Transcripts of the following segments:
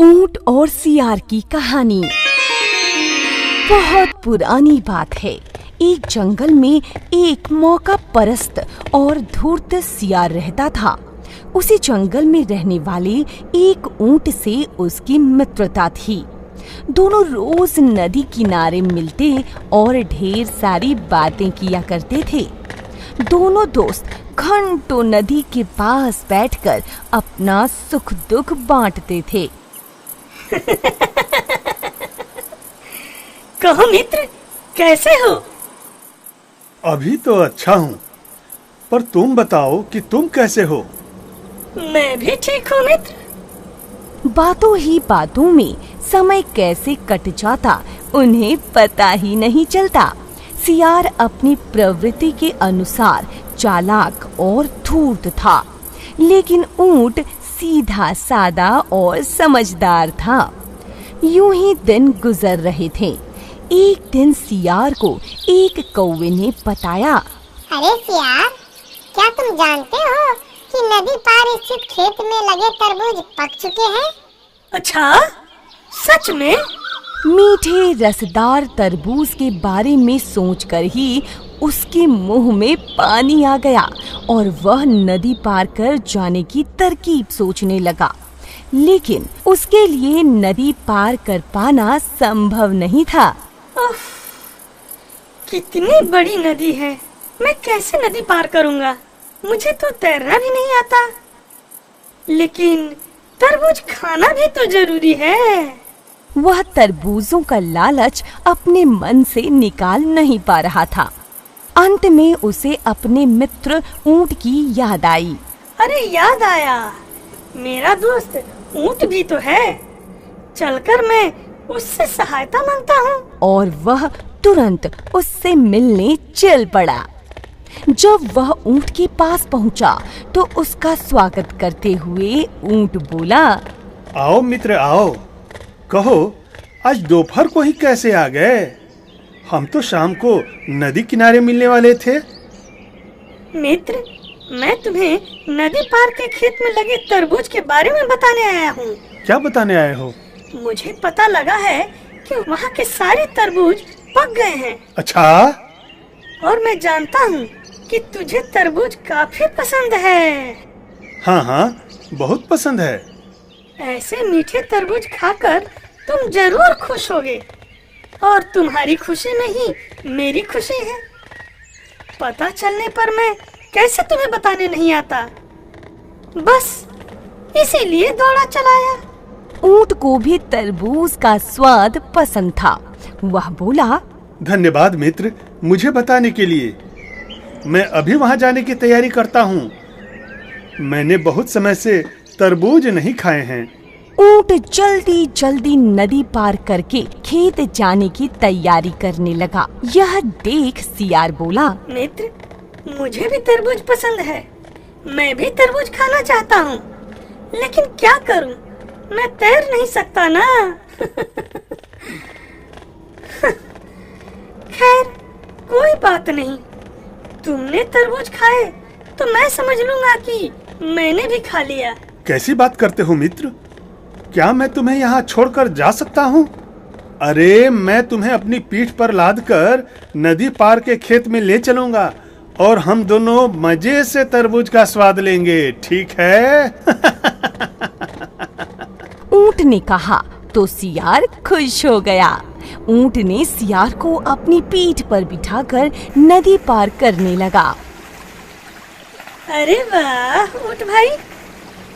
ऊंट और सियार की कहानी। बहुत पुरानी बात है। एक जंगल में एक मौका परस्त और धूर्त सियार रहता था। उसी जंगल में रहने वाले एक ऊंट से उसकी मित्रता थी। दोनों रोज नदी किनारे मिलते और ढेर सारी बातें किया करते थे। दोनों दोस्त घंटों नदी के पास बैठकर अपना सुख दुख बांटते थे। कहो मित्र, कैसे हो? अभी तो अच्छा हूँ, पर तुम बताओ कि तुम कैसे हो? मैं भी ठीक हूँ मित्र। बातों ही बातों में समय कैसे कट जाता उन्हें पता ही नहीं चलता। सियार अपनी प्रवृत्ति के अनुसार चालाक और धूर्त था, लेकिन ऊंट सीधा सादा और समझदार था। यूं ही दिन गुजर रहे थे। एक दिन सियार को एक कौवे ने बताया, अरे सियार, क्या तुम जानते हो कि नदी पार स्थित खेत में लगे तरबूज पक चुके हैं? अच्छा, सच में? मीठे रसदार तरबूज के बारे में सोचकर ही उसके मुंह में पानी आ गया और वह नदी पार कर जाने की तरकीब सोचने लगा। लेकिन उसके लिए नदी पार कर पाना संभव नहीं था। कितनी बड़ी नदी है, मैं कैसे नदी पार करूंगा? मुझे तो तैरना भी नहीं आता। लेकिन तरबूज खाना भी तो जरूरी है। वह तरबूजों का लालच अपने मन से निकाल नहीं पा रहा था। अंत में उसे अपने मित्र ऊंट की याद आई। अरे याद आया, मेरा दोस्त ऊंट भी तो है। चलकर मैं उससे सहायता मांगता हूँ। और वह तुरंत उससे मिलने चल पड़ा। जब वह ऊंट के पास पहुँचा तो उसका स्वागत करते हुए ऊंट बोला, आओ मित्र आओ, कहो आज दोपहर को ही कैसे आ गए? हम तो शाम को नदी किनारे मिलने वाले थे। मित्र, मैं तुम्हें नदी पार के खेत में लगे तरबूज के बारे में बताने आया हूँ। क्या बताने आए हो? मुझे पता लगा है कि वहाँ के सारे तरबूज पक गए हैं। अच्छा? और मैं जानता हूँ कि तुझे तरबूज काफी पसंद है। हाँ हाँ, बहुत पसंद है। ऐसे मीठे तरबूज खाकर तुम जरूर खुश होगे। और तुम्हारी खुशी नहीं, मेरी खुशी है। पता चलने पर मैं कैसे तुम्हें बताने नहीं आता। बस इसीलिए दौड़ा चलाया। ऊंट को भी तरबूज का स्वाद पसंद था। वह बोला, धन्यवाद मित्र, मुझे बताने के लिए। मैं अभी वहाँ जाने की तैयारी करता हूँ। मैंने बहुत समय से तरबूज नहीं खाए हैं। ऊंट जल्दी जल्दी नदी पार करके खेत जाने की तैयारी करने लगा। यह देख सियार बोला, मित्र, मुझे भी तरबूज पसंद है। मैं भी तरबूज खाना चाहता हूँ, लेकिन क्या करूँ? मैं तैर नहीं सकता ना। खैर, कोई बात नहीं। तुमने तरबूज खाए तो मैं समझ लूंगा कि मैंने भी खा लिया। कैसी बात करते हो मित्र? क्या मैं तुम्हें यहाँ छोड़कर जा सकता हूँ? अरे मैं तुम्हें अपनी पीठ पर लादकर नदी पार के खेत में ले चलूंगा और हम दोनों मजे से तरबूज का स्वाद लेंगे, ठीक है? ऊंट ने कहा तो सियार खुश हो गया। ऊंट ने सियार को अपनी पीठ पर बिठाकर नदी पार करने लगा। अरे वाह ऊंट भाई,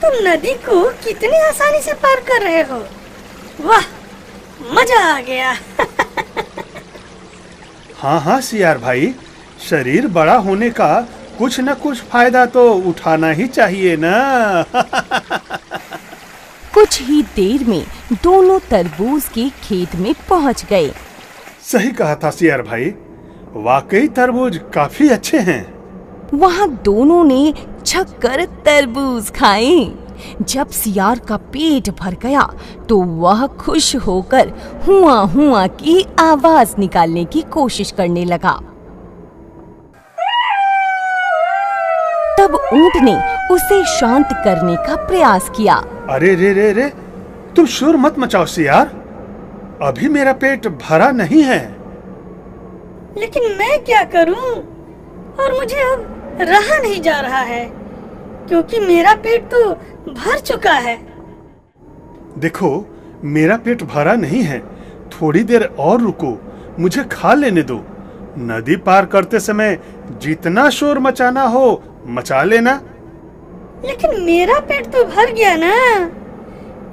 तुम नदी को कितनी आसानी से पार कर रहे हो। वाह, मजा आ गया। हाँ हाँ सियार भाई, शरीर बड़ा होने का कुछ न कुछ फायदा तो उठाना ही चाहिए ना। कुछ ही देर में दोनों तरबूज के खेत में पहुंच गए। सही कहा था सियार भाई, वाकई तरबूज काफी अच्छे हैं। वहाँ दोनों ने छक्कर तरबूज खाए। जब सियार का पेट भर गया तो वह खुश होकर हुआ हुआ की आवाज निकालने की कोशिश करने लगा। तब ऊंट ने उसे शांत करने का प्रयास किया। अरे रे रे रे, तुम शोर मत मचाओ सियार, अभी मेरा पेट भरा नहीं है। लेकिन मैं क्या करूं? और मुझे अब रहा नहीं जा रहा है, क्योंकि मेरा पेट तो भर चुका है। देखो, मेरा पेट भरा नहीं है, थोड़ी देर और रुको, मुझे खा लेने दो। नदी पार करते समय जितना शोर मचाना हो मचा लेना। लेकिन मेरा पेट तो भर गया ना,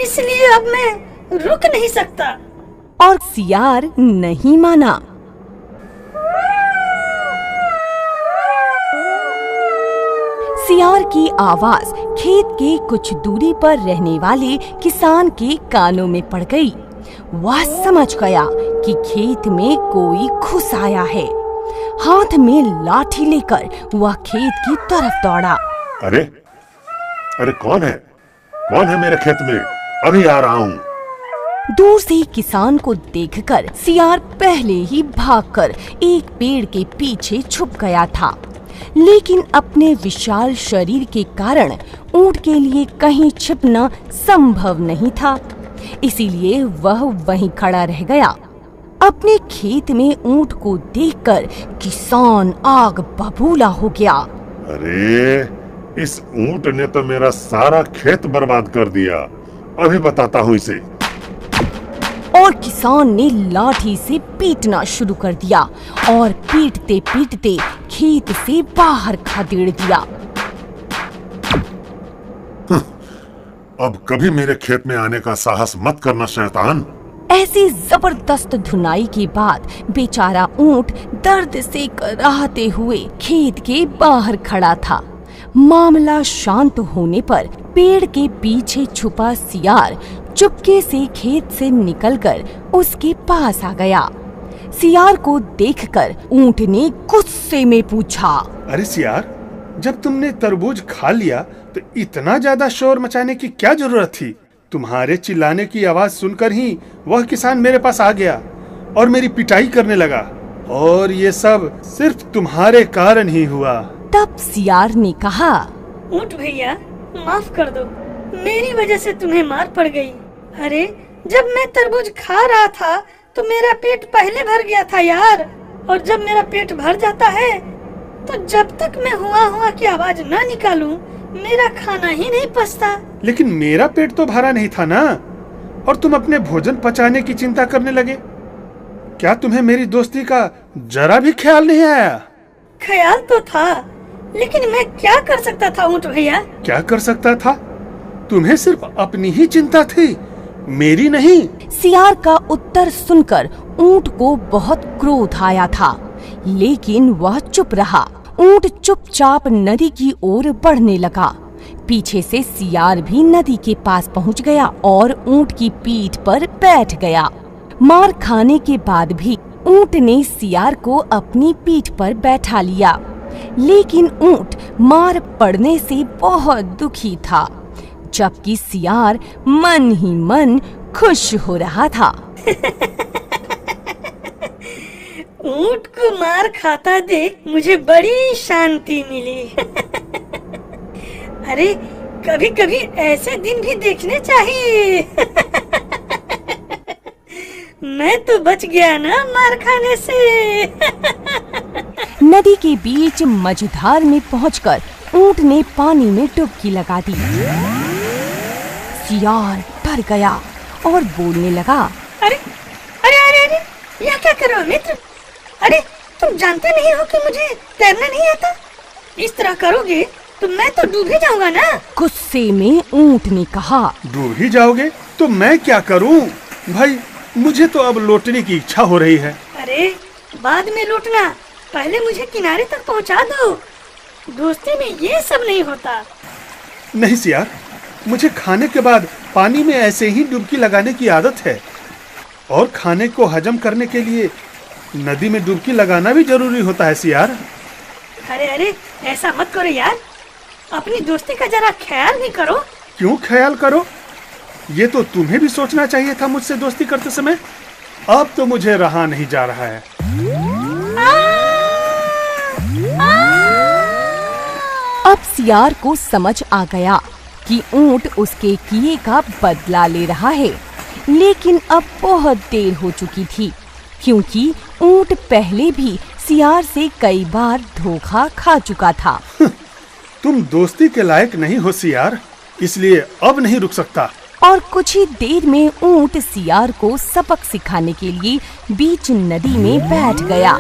इसलिए अब मैं रुक नहीं सकता। और सियार नहीं माना। सियार की आवाज खेत के कुछ दूरी पर रहने वाले किसान के कानों में पड़ गई। वह समझ गया कि खेत में कोई घुस आया है। हाथ में लाठी लेकर वह खेत की तरफ दौड़ा। अरे अरे कौन है मेरे खेत में? अभी आ रहा हूँ। दूर से किसान को देखकर सियार पहले ही भागकर एक पेड़ के पीछे छुप गया था, लेकिन अपने विशाल शरीर के कारण ऊंट के लिए कहीं छिपना संभव नहीं था, इसीलिए वह वहीं खड़ा रह गया। अपने खेत में ऊंट को देखकर किसान आग बबूला हो गया। अरे इस ऊंट ने तो मेरा सारा खेत बर्बाद कर दिया, अभी बताता हूँ इसे। और किसान ने लाठी से पीटना शुरू कर दिया और पीटते पीटते खेत से बाहर खदेड़ दिया। अब कभी मेरे खेत में आने का साहस मत करना शैतान। ऐसी जबरदस्त धुनाई के बाद बेचारा ऊंट दर्द से कराहते हुए खेत के बाहर खड़ा था। मामला शांत होने पर पेड़ के पीछे छुपा सियार चुपके से खेत से निकलकर उसके पास आ गया। सियार को देखकर ऊंट ने गुस्से में पूछा, अरे सियार, जब तुमने तरबूज खा लिया तो इतना ज्यादा शोर मचाने की क्या जरूरत थी? तुम्हारे चिल्लाने की आवाज सुनकर ही वह किसान मेरे पास आ गया और मेरी पिटाई करने लगा, और ये सब सिर्फ तुम्हारे कारण ही हुआ। तब सियार ने कहा, ऊंट भैया, माफ कर दो, मेरी वजह से तुम्हें मार पड़ गई। अरे जब मैं तरबूज खा रहा था तो मेरा पेट पहले भर गया था यार, और जब मेरा पेट भर जाता है तो जब तक मैं हुआ की आवाज ना निकालूं मेरा खाना ही नहीं पचता। लेकिन मेरा पेट तो भरा नहीं था ना, और तुम अपने भोजन पचाने की चिंता करने लगे। क्या तुम्हें मेरी दोस्ती का जरा भी ख्याल नहीं आया? ख्याल तो था, लेकिन मैं क्या कर सकता था ऊंट भैया? क्या कर सकता था? तुम्हें सिर्फ अपनी ही चिंता थी, मेरी नहीं। सियार का उत्तर सुनकर ऊंट को बहुत क्रोध आया था, लेकिन वह चुप रहा। ऊंट चुपचाप नदी की ओर बढ़ने लगा। पीछे से सियार भी नदी के पास पहुंच गया और ऊंट की पीठ पर बैठ गया। मार खाने के बाद भी ऊंट ने सियार को अपनी पीठ पर बैठा लिया, लेकिन ऊंट मार पड़ने से बहुत दुखी था, जबकि सियार मन ही मन खुश हो रहा था। ऊंट को मार खाता देख मुझे बड़ी शांति मिली। अरे कभी कभी ऐसे दिन भी देखने चाहिए। मैं तो बच गया ना मार खाने से। नदी के बीच मझधार में पहुंचकर ऊंट ने पानी में डुबकी लगा दी। सियार डर गया और बोलने लगा, अरे अरे अरे अरे यह क्या कर रहे हो मित्र? अरे तुम जानते नहीं हो कि मुझे तैरना नहीं आता? इस तरह करोगे तो मैं तो डूब ही जाऊंगा ना। गुस्से में ऊंट ने कहा, डूब ही जाओगे तो मैं क्या करूं? भाई मुझे तो अब लौटने की इच्छा हो रही है। अरे बाद में लौटना, पहले मुझे किनारे तक पहुंचा दो। दोस्ती में ये सब नहीं होता। नहीं सियार, मुझे खाने के बाद पानी में ऐसे ही डुबकी लगाने की आदत है, और खाने को हजम करने के लिए नदी में डुबकी लगाना भी जरूरी होता है सियार। अरे अरे ऐसा मत करो यार, अपनी दोस्ती का जरा ख्याल भी करो। क्यों ख्याल करो? ये तो तुम्हें भी सोचना चाहिए था मुझसे दोस्ती करते समय। अब तो मुझे रहा नहीं जा रहा है। अब सियार को समझ आ गया कि ऊंट उसके किए का बदला ले रहा है, लेकिन अब बहुत देर हो चुकी थी, क्योंकि ऊंट पहले भी सियार से कई बार धोखा खा चुका था। तुम दोस्ती के लायक नहीं हो सियार, इसलिए अब नहीं रुक सकता। और कुछ ही देर में ऊंट सियार को सबक सिखाने के लिए बीच नदी में बैठ गया।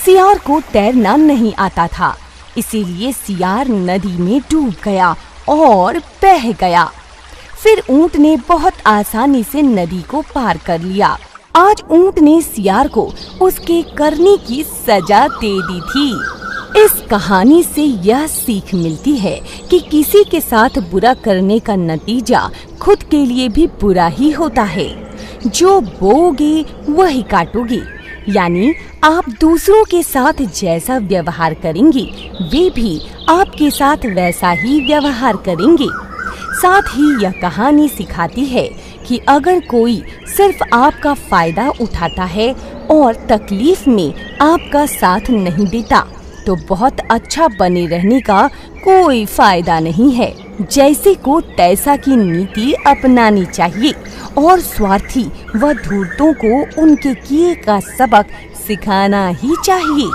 सियार को तैरना नहीं आता था, इसीलिए सियार नदी में डूब गया और बह गया। फिर ऊंट ने बहुत आसानी से नदी को पार कर लिया। आज ऊंट ने सियार को उसके करने की सजा दे दी थी। इस कहानी से यह सीख मिलती है कि किसी के साथ बुरा करने का नतीजा खुद के लिए भी बुरा ही होता है। जो बोओगे वही काटोगे, यानी आप दूसरों के साथ जैसा व्यवहार करेंगे, वे भी आपके साथ वैसा ही व्यवहार करेंगे। साथ ही यह कहानी सिखाती है कि अगर कोई सिर्फ आपका फायदा उठाता है और तकलीफ में आपका साथ नहीं देता, तो बहुत अच्छा बने रहने का कोई फायदा नहीं है। जैसे को तैसा की नीति अपनानी चाहिए और स्वार्थी व धूर्तों को उनके किए का सबक सिखाना ही चाहिए।